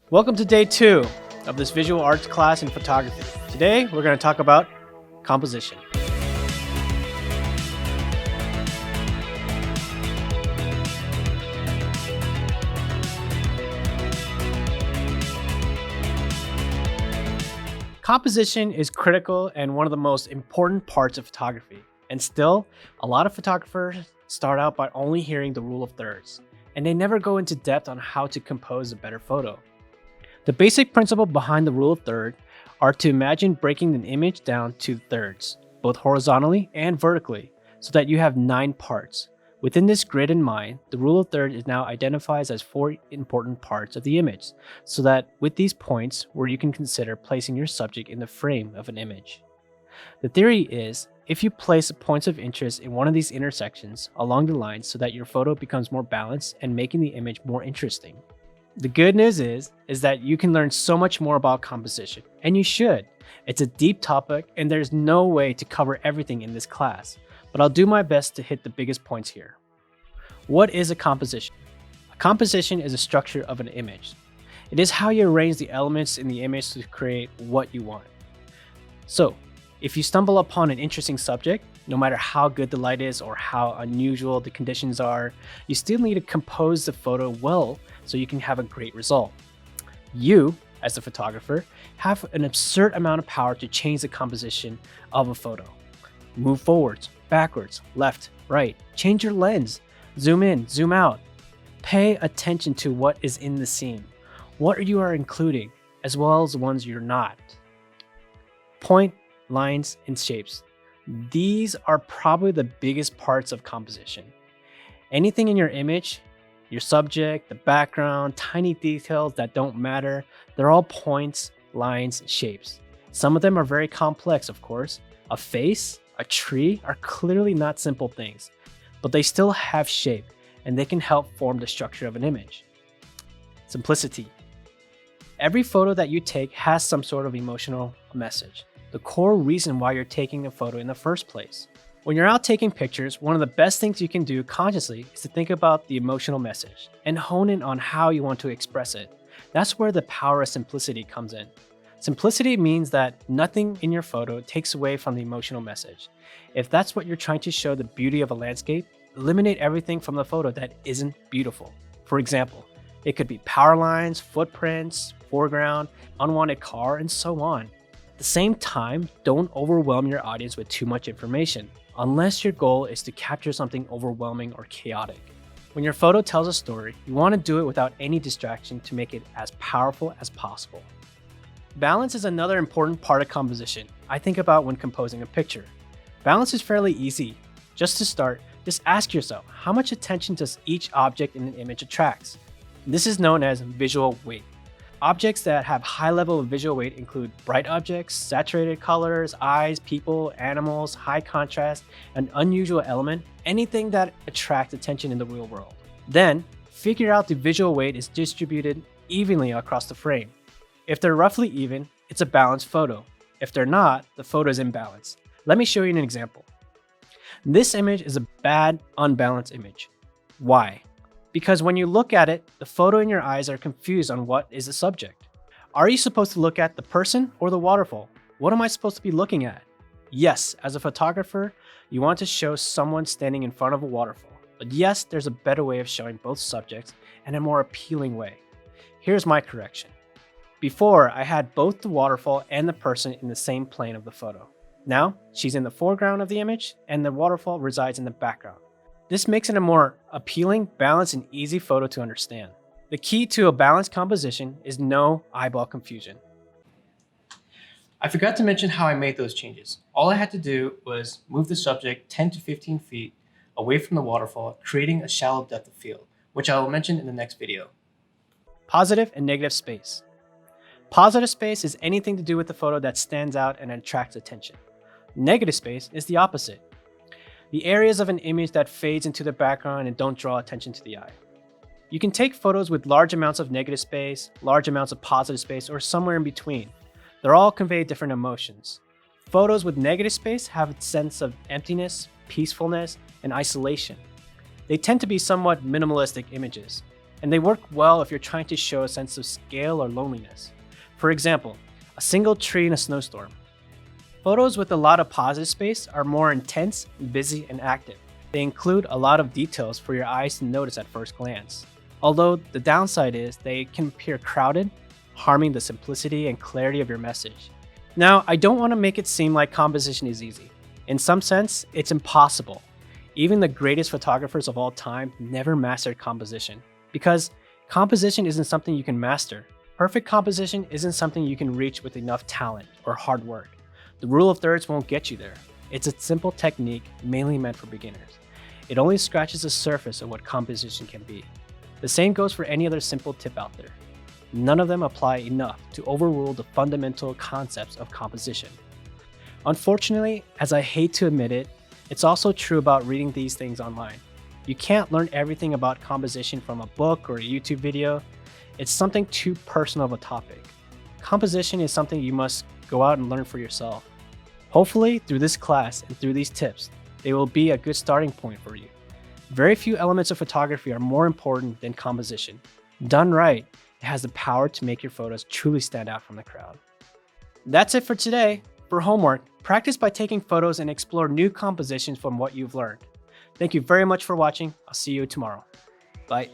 Welcome to day 2 of this visual arts class in photography. Today, we're going to talk about composition. Composition is critical and one of the most important parts of photography. And still, a lot of photographers start out by only hearing the rule of thirds, and they never go into depth on how to compose a better photo. The basic principle behind the rule of thirds are to imagine breaking an image down to thirds, both horizontally and vertically, so that you have 9 parts. Within this grid in mind, the rule of thirds is now identified as 4 important parts of the image, so that with these points where you can consider placing your subject in the frame of an image. The theory is, if you place points of interest in one of these intersections along the line so that your photo becomes more balanced and making the image more interesting. The good news is that you can learn so much more about composition, and you should. It's a deep topic and there's no way to cover everything in this class, but I'll do my best to hit the biggest points here. What is a composition? A composition is a structure of an image. It is how you arrange the elements in the image to create what you want. So, if you stumble upon an interesting subject, no matter how good the light is or how unusual the conditions are, you still need to compose the photo well so you can have a great result. You, as a photographer, have an absurd amount of power to change the composition of a photo. Move forwards, backwards, left, right, change your lens, zoom in, zoom out. Pay attention to what is in the scene, what you are including, as well as the ones you're not. Point, lines, and shapes. These are probably the biggest parts of composition. Anything in your image, your subject, the background, tiny details that don't matter, they're all points, lines, and shapes. Some of them are very complex, of course. A face, a tree are clearly not simple things, but they still have shape and they can help form the structure of an image. Simplicity. Every photo that you take has some sort of emotional message. The core reason why you're taking a photo in the first place. When you're out taking pictures, one of the best things you can do consciously is to think about the emotional message and hone in on how you want to express it. That's where the power of simplicity comes in. Simplicity means that nothing in your photo takes away from the emotional message. If that's what you're trying to show, the beauty of a landscape, eliminate everything from the photo that isn't beautiful. For example, it could be power lines, footprints, foreground, unwanted car, and so on. At the same time, don't overwhelm your audience with too much information, unless your goal is to capture something overwhelming or chaotic. When your photo tells a story, you want to do it without any distraction to make it as powerful as possible. Balance is another important part of composition I think about when composing a picture. Balance is fairly easy. Just to start, just ask yourself, how much attention does each object in an image attract? This is known as visual weight. Objects that have high level of visual weight include bright objects, saturated colors, eyes, people, animals, high contrast, an unusual element, anything that attracts attention in the real world. Then, figure out the visual weight is distributed evenly across the frame. If they're roughly even, it's a balanced photo. If they're not, the photo is imbalanced. Let me show you an example. This image is a bad, unbalanced image. Why? Because when you look at it, the photo in your eyes are confused on what is the subject. Are you supposed to look at the person or the waterfall? What am I supposed to be looking at? Yes, as a photographer, you want to show someone standing in front of a waterfall. But yes, there's a better way of showing both subjects and a more appealing way. Here's my correction. Before, I had both the waterfall and the person in the same plane of the photo. Now, she's in the foreground of the image and the waterfall resides in the background. This makes it a more appealing, balanced, and easy photo to understand. The key to a balanced composition is no eyeball confusion. I forgot to mention how I made those changes. All I had to do was move the subject 10 to 15 feet away from the waterfall, creating a shallow depth of field, which I will mention in the next video. Positive and negative space. Positive space is anything to do with the photo that stands out and attracts attention. Negative space is the opposite. The areas of an image that fades into the background and don't draw attention to the eye. You can take photos with large amounts of negative space, large amounts of positive space, or somewhere in between. They're all convey different emotions. Photos with negative space have a sense of emptiness, peacefulness, and isolation. They tend to be somewhat minimalistic images. and they work well if you're trying to show a sense of scale or loneliness. For example, a single tree in a snowstorm. Photos with a lot of positive space are more intense, busy, and active. They include a lot of details for your eyes to notice at first glance. Although the downside is they can appear crowded, harming the simplicity and clarity of your message. Now, I don't want to make it seem like composition is easy. In some sense, it's impossible. Even the greatest photographers of all time never mastered composition, because composition isn't something you can master. Perfect composition isn't something you can reach with enough talent or hard work. The rule of thirds won't get you there. It's a simple technique mainly meant for beginners. It only scratches the surface of what composition can be. The same goes for any other simple tip out there. None of them apply enough to overrule the fundamental concepts of composition. Unfortunately, as I hate to admit it, it's also true about reading these things online. You can't learn everything about composition from a book or a YouTube video. It's something too personal of a topic. Composition is something you must go out and learn for yourself. Hopefully, through this class and through these tips, they will be a good starting point for you. Very few elements of photography are more important than composition. Done right, it has the power to make your photos truly stand out from the crowd. That's it for today. For homework, practice by taking photos and explore new compositions from what you've learned. Thank you very much for watching. I'll see you tomorrow. Bye.